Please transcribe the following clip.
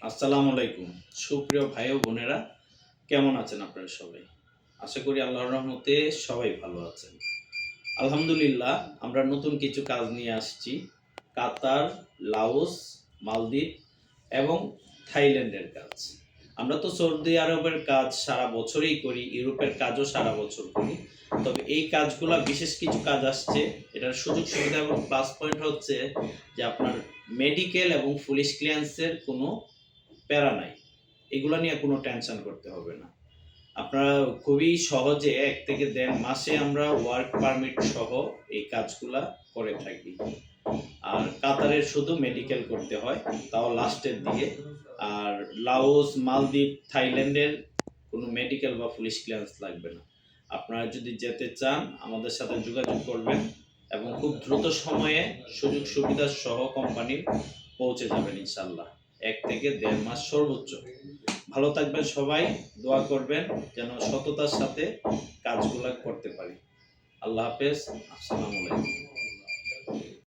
আসসালামু আলাইকুম। সুপ্রিয় ভাই ও বোনেরা, কেমন আছেন আপনারা সবাই? আশা করি আল্লাহর রহমতে সবাই ভালো আছেন। আলহামদুলিল্লাহ, আমরা নতুন কিছু কাজ নিয়ে আসছি। কাতার, লাওস, মালদ্বীপ এবং থাইল্যান্ডের কাজ। আমরা তো সৌদি আরবের কাজ সারা বছরই করি, ইউরোপের কাজও সারা বছর করি। তবে এই কাজগুলা বিশেষ কিছু কাজ আসছে। এটার সুযোগ সুবিধা এবং প্লাস পয়েন্ট হচ্ছে যে আপনার মেডিকেল এবং পুলিশ ক্লিয়ারেন্সের কোনো প্যারা নাই। এগুলা নিয়ে কোনো টেনশন করতে হবে না। আপনারা খুবই সহজে ১ থেকে ১.৫ মাসে আমরা ওয়ার্ক পারমিট সহ এই কাজগুলা করে থাকি। আর কাতারের শুধু মেডিকেল করতে হয়, তাও লাস্টের দিকে। আর লাওস, মালদ্বীপ, থাইল্যান্ডের কোনো মেডিকেল বা পুলিশ ক্লিয়ারেন্স লাগবে না। আপনারা যদি যেতে চান আমাদের সাথে যোগাযোগ করবেন এবং খুব দ্রুত সময়ে সুযোগ সুবিধা সহ কোম্পানি পৌঁছে যাবেন ইনশাল্লাহ। ১ থেকে ১.৫ মাস সর্বোচ্চ। ভালো থাকবেন সবাই, দোয়া করবেন যেন সততার সাথে কাজগুলা করতে পারি। আল্লাহ হাফেজ। আসসালামু আলাইকুম।